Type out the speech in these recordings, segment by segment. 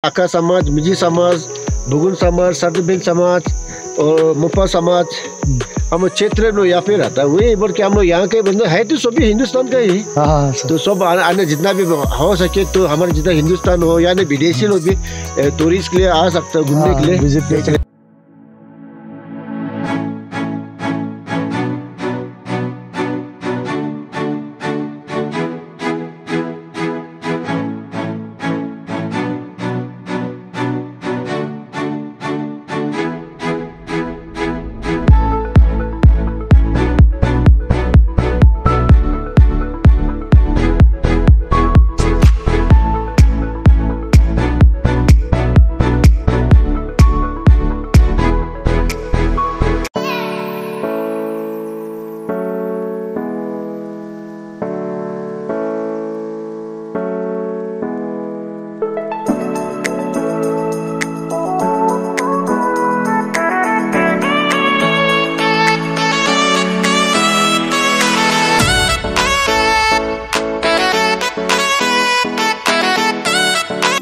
आका समाज, मिजी समाज, बुगुन समाज, सर्दबिन समाज और मुफा समाज हम क्षेत्र में यहाँ पे रहता है। वही बोल के हम लोग यहाँ के बंदे है तो सभी हिंदुस्तान का ही। तो सब आने जितना भी हो सके तो हमारे जितना हिंदुस्तान हो यानी विदेशी लोग भी टूरिस्ट के लिए आ सकते हैं घूमने के लिए, विजिट कर।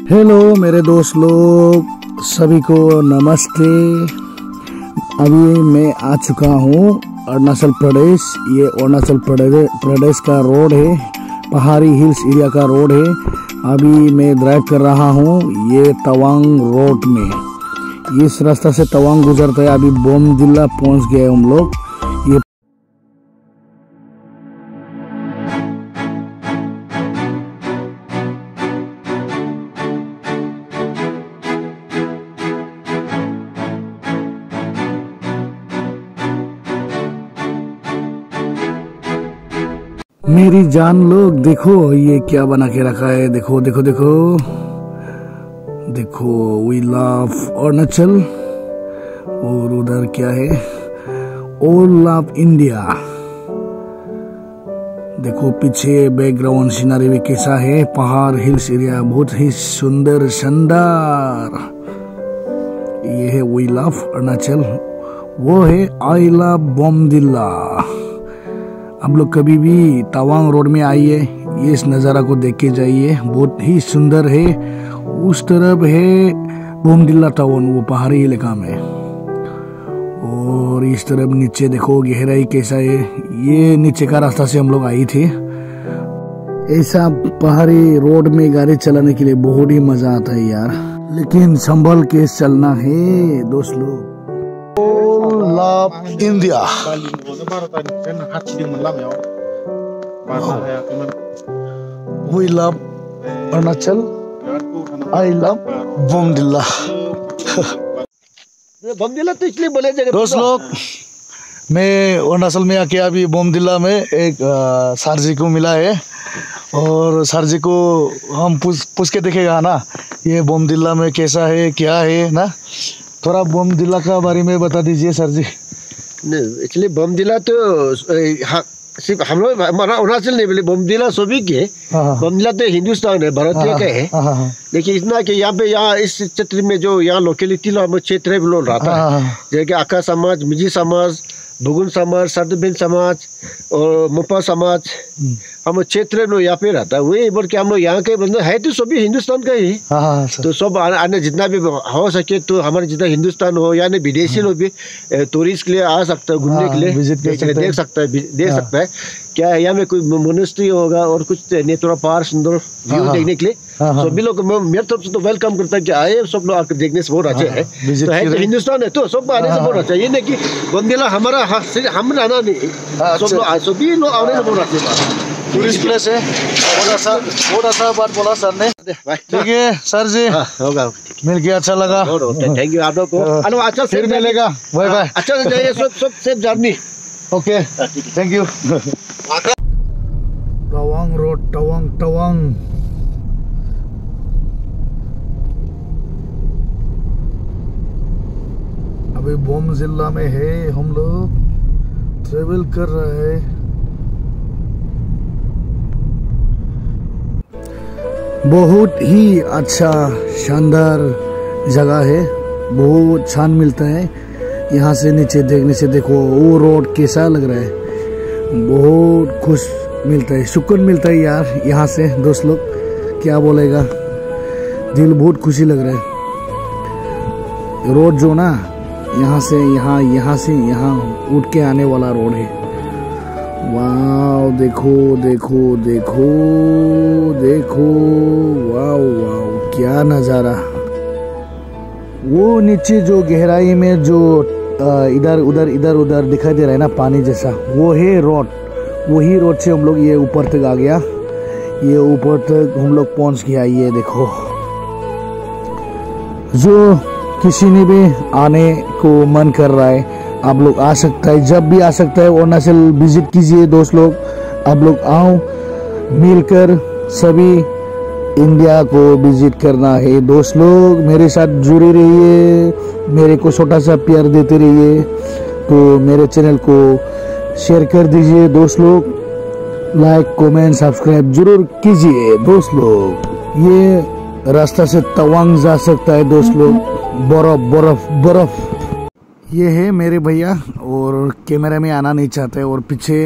हेलो मेरे दोस्त लोग, सभी को नमस्ते। अभी मैं आ चुका हूँ अरुणाचल प्रदेश। ये अरुणाचल प्रदेश का रोड है, पहाड़ी हिल्स एरिया का रोड है। अभी मैं ड्राइव कर रहा हूँ ये तवांग रोड में। इस रास्ता से तवांग गुजरता है। अभी बोमदिला पहुँच गए हम लोग। ये मेरी जान लोग देखो ये क्या बना के रखा है। देखो देखो देखो देखो, वी लव अरुणाचल। और उधर क्या है, ऑल लव इंडिया। देखो पीछे बैकग्राउंड सीनरी भी कैसा है, पहाड़ हिल्स एरिया बहुत ही सुंदर शानदार। ये है वी लव अरुणाचल, वो है आई लव बोमदिला। आप लोग कभी भी तवांग रोड में आइए, ये इस नज़ारा को देख के जाइए, बहुत ही सुंदर है। उस तरफ है बोमदिला टाउन, वो पहाड़ी इलाका में। और इस तरफ नीचे देखो गहराई कैसा है। ये नीचे का रास्ता से हम लोग आई थे। ऐसा पहाड़ी रोड में गाड़ी चलाने के लिए बहुत ही मजा आता है यार, लेकिन संभल के चलना है दोस्त लोग। Love India, we love Arunachal, I love Bomdila. Bomdila तो इसलिए बोले जगह दोस्त लोग, मैं अरुणाचल में आके अभी बोमदिला में एक सर जी को मिला है। और सर जी को हम पूछ के देखेगा ना ये बोमदिला में कैसा है क्या है ना। थोड़ा बोमदिला का बारे में बता दीजिए सर जी। नहीं, एक्चुअली बोमदिला तो सिर्फ हम लोग हमारा अरुणाचल नहीं बोले, बोमदिला सभी के। बोमदिला तो हिंदुस्तान है, भारतीय का है। लेकिन इतना कि यहाँ इस क्षेत्र में जो यहाँ लोकेलिटी लोग क्षेत्र लोग रहता है, जैसे कि आका समाज, मिजी समाज, बुगुन समाज, सर्दबिन समाज और मुफा समाज हम क्षेत्र में यहाँ पे रहता है। वही बोल के हम लोग यहाँ के बंदे है तो सभी हिंदुस्तान का ही। तो सब आने जितना भी हो सके तो हमारे जितना हिंदुस्तान हो यानी विदेशी लोग भी टूरिस्ट के लिए आ सकते हैं घूमने के लिए, देख सकता है क्या है। यहाँ में कोई मोनेस्ट्री होगा और कुछ नेत्रा पार्क सुंदर व्यू देखने के लिए सभी लोग मेरे तरफ से तो वेलकम करता है कि आए सब लोग आकर देखने से बहुत अच्छे है। तो है तो हिंदुस्तान है तो सब आने से बहुत अच्छा है। ये नहीं कि बोमदिला हमारा हम रहना नहीं, सब लोग सभी लोग आने से बहुत अच्छे टूरिस्ट प्लेस है। बहुत अच्छा बात बोला सर ने। ठीक है सर जी, होगा मिल के अच्छा लगा। थैंक यू आप लोग को। अच्छा फिर मिलेगा, बाय बाय। अच्छा से जाइए, सब safe journey. Okay, thank you. Tawang road, Tawang. अभी बोमदिला में है, हम लोग ट्रेवल कर रहे हैं। बहुत ही अच्छा शानदार जगह है, बहुत छान मिलता है यहाँ से नीचे देखने से। देखो वो रोड कैसा लग रहा है, बहुत खुश मिलता है, सुकून मिलता है यार यहाँ से। दोस्त लोग क्या बोलेगा, दिल बहुत खुशी लग रहा है। रोड जो ना यहाँ से यहाँ, यहाँ से यहाँ उठ के आने वाला रोड है। वाव, देखो देखो देखो देखो, वाव वाव, क्या नज़ारा। वो नीचे जो गहराई में जो इधर उधर दिखाई दे रहा है ना पानी जैसा, वो है रोड। वही रोड से हम लोग ये ऊपर तक आ गया, ये ऊपर तक हम लोग पहुंच गया। ये देखो, जो किसी ने भी आने को मन कर रहा है, आप लोग आ सकता है, जब भी आ सकता है। अरुणाचल विजिट कीजिए दोस्त लोग, आप लोग आओ, मिलकर सभी इंडिया को विजिट करना है। दोस्त लोग मेरे साथ जुड़े रहिए, मेरे को छोटा सा प्यार देते रहिए। तो मेरे चैनल को शेयर कर दीजिए दोस्त लोग, लाइक कमेंट सब्सक्राइब जरूर कीजिए दोस्त लोग। ये रास्ता से तवांग जा सकता है दोस्त लोग, बर्फ बर्फ बर्फ। ये है मेरे भैया, और कैमरा में आना नहीं चाहते, और पीछे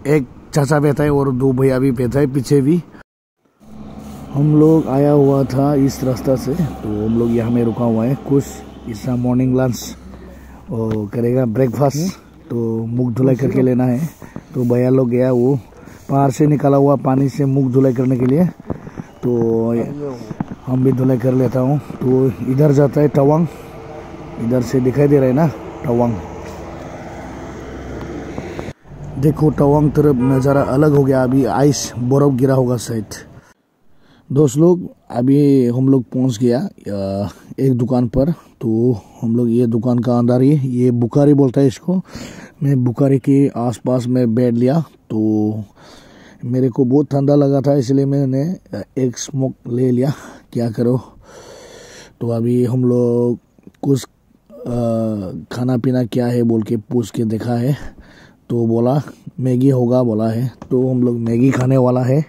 एक चाचा बैठा है और दो भैया भी बैठा है पीछे भी। हम लोग आया हुआ था इस रास्ता से, तो हम लोग यहाँ में रुका हुआ है कुछ। इसका मॉर्निंग लंच और करेगा ब्रेकफास्ट, तो मुख धुलाई करके लेना है। तो भैया लोग गया वो पहाड़ से निकाला हुआ पानी से मुख धुलाई करने के लिए, तो हम भी धुलाई कर लेता हूँ। तो इधर जाता है तवांग, इधर से दिखाई दे रहा है ना तवांग। देखो तवांग तरफ नज़ारा अलग हो गया, अभी आइस बर्फ गिरा होगा शायद। दोस्त लोग अभी हम लोग पहुँच गया एक दुकान पर। तो हम लोग ये दुकान का अंदर ही, ये बुखारी बोलता है इसको। मैं बुखारी के आसपास में बैठ लिया, तो मेरे को बहुत ठंडा लगा था, इसलिए मैंने एक स्मोक ले लिया। क्या करो, तो अभी हम लोग कुछ खाना पीना क्या है बोल के पूछ के देखा है, तो बोला मैगी होगा बोला है। तो हम लोग मैगी खाने वाला है,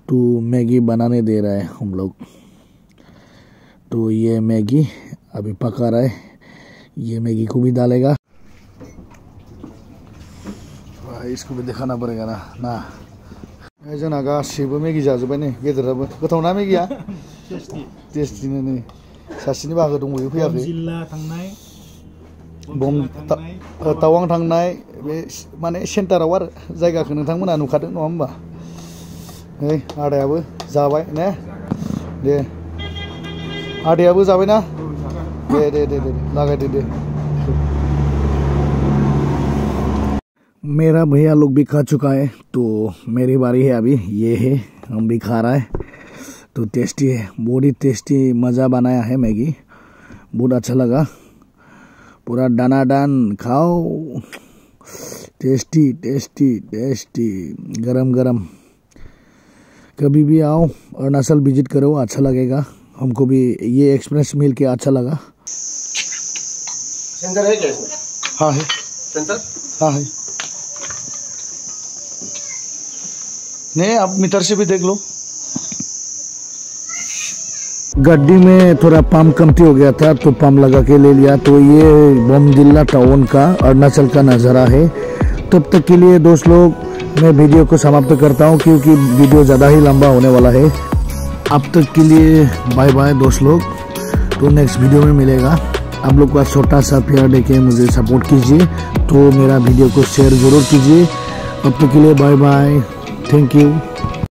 तो मैगी बनाने दे रहा है हम लोग। तो ये मैगी अभी पका रहा है, ये मैगी को भी डालेगा। इसको भी दिखाना पड़ेगा ना जना गासिबो मैगी जाजोब्बाय नै गेदेराबो। गोथाव ना मैगिया? टेस्टि नै सासेनि बाहागो दंबावो फैयाखै। तावां थांनाय बे माने सेन्टाराव आरो जायगाखौ नोंथांमोना नुखादों नङा होमबा? नै आदायाबो जाबाय ने, दे आदायाबो जाबाय ना, दे दे दे दे लागायदो दे। मेरा भैया लोग भी खा चुका है, तो मेरी बारी है अभी। ये है, हम भी खा रहा है। तो टेस्टी है, बहुत ही टेस्टी, मज़ा बनाया है मैगी, बहुत अच्छा लगा। पूरा दाना दान खाओ, टेस्टी टेस्टी टेस्टी, गरम गरम। कभी भी आओ, अरुणाचल विजिट करो, अच्छा लगेगा। हमको भी ये एक्सपीरियंस मिल के अच्छा लगा। सेंसर है क्या इसमें? हाँ है सेंसर, हाँ है। नहीं, आप मीटर से भी देख लो। गड्डी में थोड़ा पंप कमती हो गया था, तो पंप लगा के ले लिया। तो ये बोमडिला टाउन का अरुणाचल का नज़ारा है। तब तक के लिए दोस्त लोग मैं वीडियो को समाप्त करता हूँ, क्योंकि वीडियो ज़्यादा ही लंबा होने वाला है। अब तक के लिए बाय बाय दोस्त लोग, तो नेक्स्ट वीडियो में मिलेगा। आप लोग का छोटा सा प्यार देके मुझे सपोर्ट कीजिए, तो मेरा वीडियो को शेयर ज़रूर कीजिए। अब तक के लिए बाय बाय, थैंक यू।